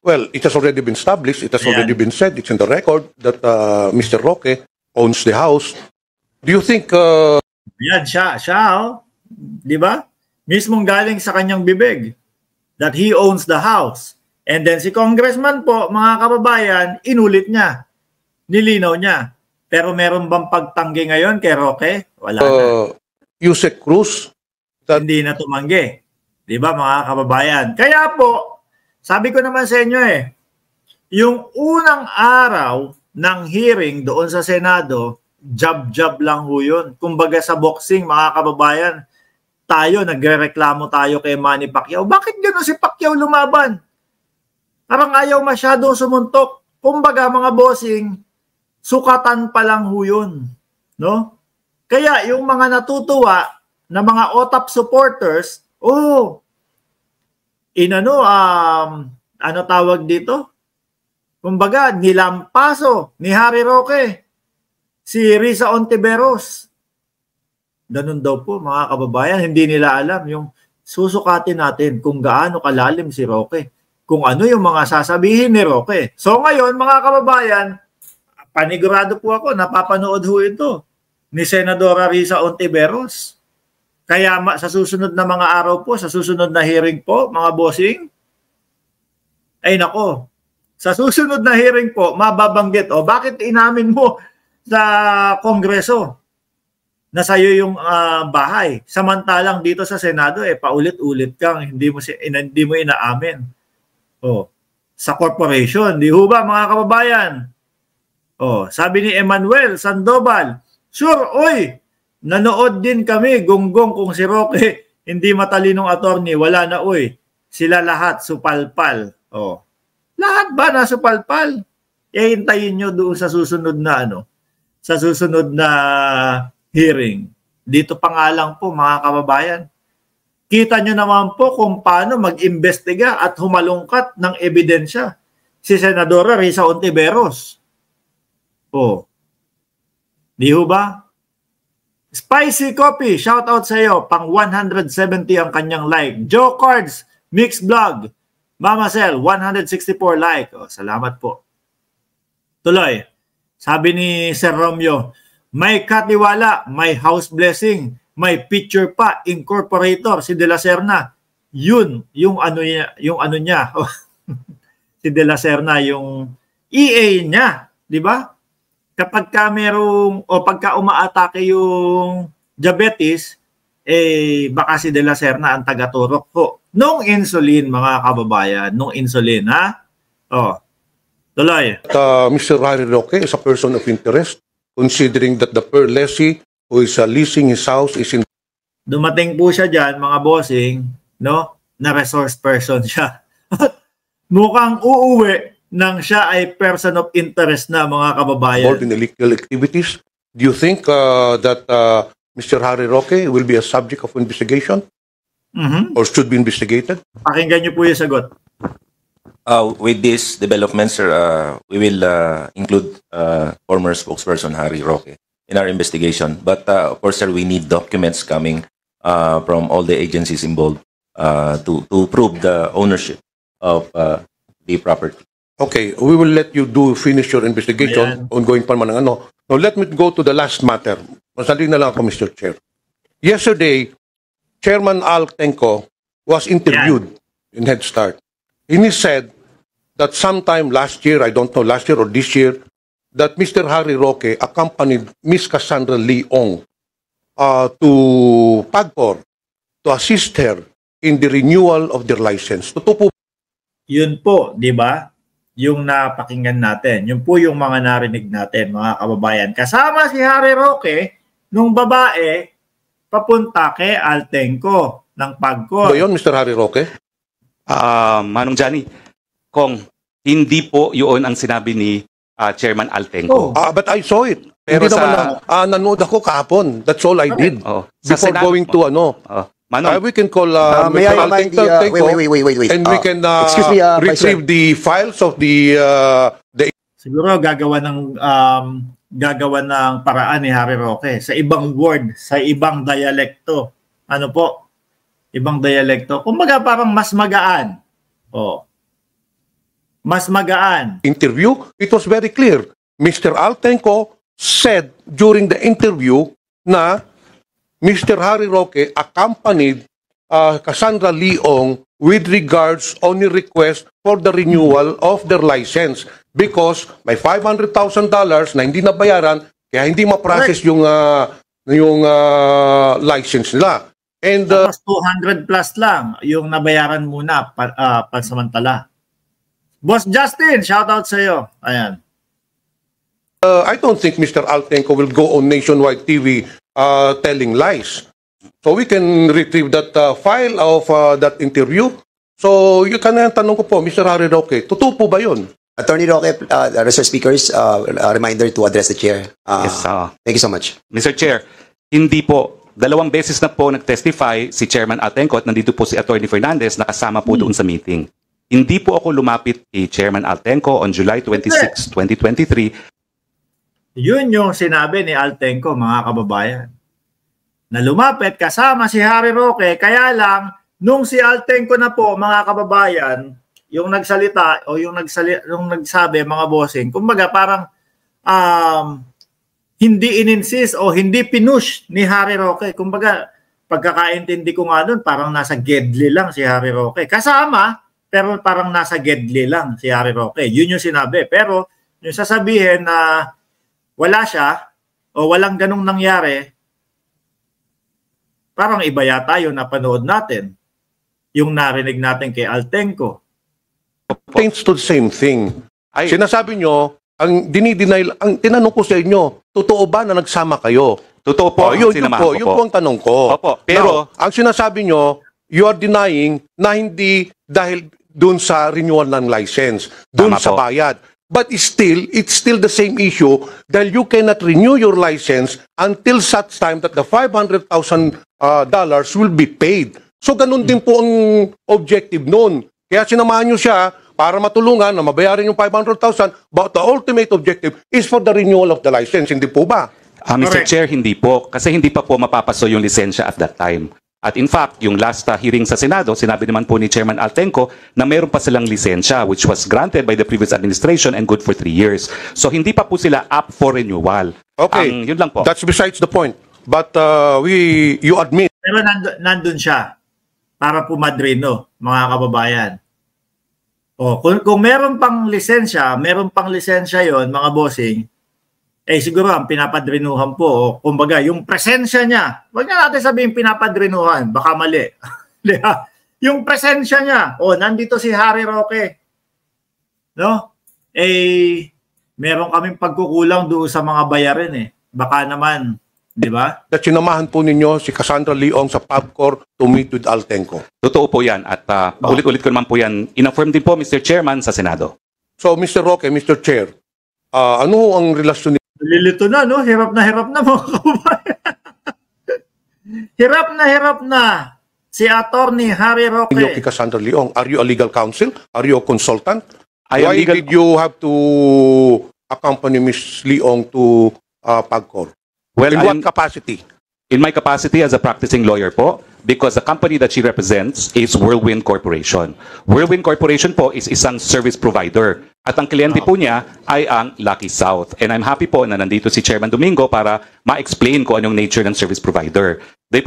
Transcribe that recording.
Well, it has already been established, it has already been said, it's in the record that Mr. Roque owns the house. Do you think... Yan, siya, oh. Di ba? Mismong galing sa kanyang bibig that he owns the house. And then si congressman po, mga kababayan, inulit niya. Nilinaw niya. Pero meron bang pagtanggi ngayon kay Roque? Wala na. Yusek Cruz? Hindi na tumanggi. Di ba, mga kababayan? Kaya po, sabi ko naman sa inyo yung unang araw ng hearing doon sa Senado, jab-jab lang ho yun. Kumbaga sa boxing, mga kababayan, nagrereklamo tayo kay Manny Pacquiao. Bakit gano'n si Pacquiao lumaban? Parang ayaw masyadong sumuntok. Kumbaga, mga bossing, sukatan pa lang ho yun. No? Kaya yung mga natutuwa na mga OTAP supporters, ano tawag dito? Kumbaga, nilampaso ni Harry Roque si Risa Ontiveros. Ganun daw po, mga kababayan. Hindi nila alam yung susukatin natin kung gaano kalalim si Roque. Kung ano yung mga sasabihin ni Roque. So ngayon, mga kababayan, panigurado po ako, napapanood ho ito ni Senadora Risa Ontiveros. Kaya sa susunod na mga araw po, sa susunod na hearing po, mga bossing, ay nako, sa susunod na hearing po, mababanggit, bakit inamin mo sa Kongreso na sa'yo yung bahay? Samantalang dito sa Senado, paulit-ulit kang hindi mo inaamin. Sa corporation, di ho ba, mga kababayan? Sabi ni Emmanuel Sandoval, sure, nanood din kami, gonggong kung si Roque hindi matalinong attorney, wala na sila lahat supalpal. Lahat ba na supalpal? Hintayin nyo doon sa susunod na sa susunod na hearing. Dito pa nga lang po, mga kababayan. Kita nyo naman po kung paano mag-imbestiga at humalungkat ng ebidensya si Senadora Risa Ontiveros. Di ho ba? Spicy Coffee, shout out sa iyo. Pang 170 ang kanyang like. Joe Cards, Mix Vlog. Mama Cell, 164 like. Salamat po. Tuloy. Sabi ni Sir Romeo, may katiwala, may house blessing, may picture pa, incorporator, si De La Serna. Yun, yung ano niya. Si De La Serna, yung EA niya. Di ba? Kapag pagka umaatake yung diabetes, baka si De La Serna ang taga-turok po. Nung insulin, mga kababayan, nung insulin, ha? Tuloy. Mr. Harry Roque is a person of interest, considering that the per lessee who is leasing his house is in... Dumating po siya dyan, mga bossing, no? Na resource person siya. Mukhang uuwi nang siya ay person of interest na, mga kababayan. Involved in illegal activities. Do you think that Mr. Harry Roque will be a subject of investigation? Or should be investigated? Pakinggan niyo po yung sagot. With this development, sir, we will include former spokesperson Harry Roque in our investigation. But of course, sir, we need documents coming from all the agencies involved to prove the ownership of the property. Okay, we will let you finish your investigation. Ongoing pa naman ang ano. Now, let me go to the last matter. Masali na lang ako, Mr. Chair. Yesterday, Chairman Al Tenco was interviewed in Head Start. And he said that sometime last year, I don't know, last year or this year, that Mr. Harry Roque accompanied Miss Cassandra Leong to PAGCOR to assist her in the renewal of their license. Totoo po. Yun po, di ba? Yung napakinggan natin. Yun po yung mga narinig natin, mga kababayan. Kasama si Harry Roque, nung babae, papunta kay Altenco ng PAGCOR. Ba yun, Mr. Harry Roque? Manong Johnny, kung hindi po yun ang sinabi ni Chairman Altenco. But I saw it. Pero hindi naman nanood ako kahapon. That's all I did. Before going to we can call may Mr. I remind Altenco, wait. and we can excuse me, retrieve the files of the siguro gagawa ng paraan ni Harry Roque sa ibang word, sa ibang dialekto. Ano po? Ibang dialekto. Kumbaga parang mas magaan. Mas magaan. interview, it was very clear. Mr. Altenco said during the interview na Mr. Harry Roque accompanied Cassandra Leong with regards on the request for the renewal of their license because may $500,000 na hindi nabayaran kaya hindi ma-process yung license nila. And Tapos 200 plus lang yung nabayaran muna pansamantala. Boss Justin, shout out sa iyo. Ayan. I don't think Mr. Altenco will go on nationwide TV telling lies. So we can retrieve that file of that interview. So you can tanong ko po, Mr. Harry Roque, totoo po ba yun? Attorney Roque, research speakers, a reminder to address the chair. Yes, Thank you so much. Mr. Chair, hindi po. 2 beses na po nag-testify si Chairman Altenco at nandito po si Attorney Fernandez na kasama po doon sa meeting. Hindi po ako lumapit kay Chairman Altenco on July 26, 2023. Yun yung sinabi ni Altenco, mga kababayan. Na lumapit kasama si Harry Roque, kaya lang, nung si Altenco na po, mga kababayan, yung nagsalita o yung nagsabi, mga bossing, kumbaga parang hindi ininsist o hindi pinush ni Harry Roque. Kumbaga, pagkakaintindi ko nga doon, parang nasa gedli lang si Harry Roque. Kasama, pero parang nasa gedli lang si Harry Roque. Yun yung sinabi. Pero yung sasabihin na wala siya o walang ganong nangyari, parang iba yata yung napanood natin. Yung narinig natin kay Altenco. Pertains to the same thing. Sinasabi nyo, ang dinideny, ang tinanong ko sa inyo, totoo ba na nagsama kayo? Totoo po, yun sinamahan po, ko yun po ang tanong ko. Opo, pero Now, ang sinasabi nyo, you are denying na hindi dahil dun sa renewal ng license, dun Tama sa po. bayad. But it's still the same issue dahil you cannot renew your license until such time that the $500,000 will be paid. So ganun din po ang objective nun. Kaya sinamahan nyo siya para matulungan na mabayaran yung $500,000 but the ultimate objective is for the renewal of the license. Hindi po ba? Mr. Correct. Chair, hindi po. Kasi hindi pa po mapapaso yung lisensya at that time. At in fact, yung last hearing sa Senado, sinabi naman po ni Chairman Altenco na meron pa silang lisensya which was granted by the previous administration and good for 3 years. So hindi pa po sila up for renewal. Okay. Yun lang po. That's besides the point. But you admit Pero nandun siya para pumadrino, mga kababayan. O, kung meron pang lisensya yon, mga bossing, siguro ang pinapadrinuhan po, o kumbaga, yung presensya niya, wag na natin sabihin pinapadrinuhan, baka mali. Yung presensya niya, nandito si Harry Roque. No? Meron kaming pagkukulang doon sa mga bayarin Baka naman, di ba? that sinamahan po ninyo si Cassandra Leong sa PABCOR to meet with Altenco. Totoo po yan. At paulit-ulit ko naman po yan. In-affirm din po, Mr. Chairman, sa Senado. So, Mr. Roque, Mr. Chair, ano ang relasyon Lilito na, no? Hirap na mga kababayan. Hirap na si Attorney Harry ninyo kay Roque. Cassandra Leong? Are you a legal counsel? Are you a consultant? I am Why legal- did you have to accompany Ms. Leong to PABCOR? Well, In I what am- capacity? In my capacity as a practicing lawyer po, because the company that she represents is Whirlwind Corporation. Whirlwind Corporation po is isang service provider. At ang kliyente po niya ay ang Lucky South. And I'm happy po na nandito si Chairman Domingo para ma-explain kung anong nature ng service provider. They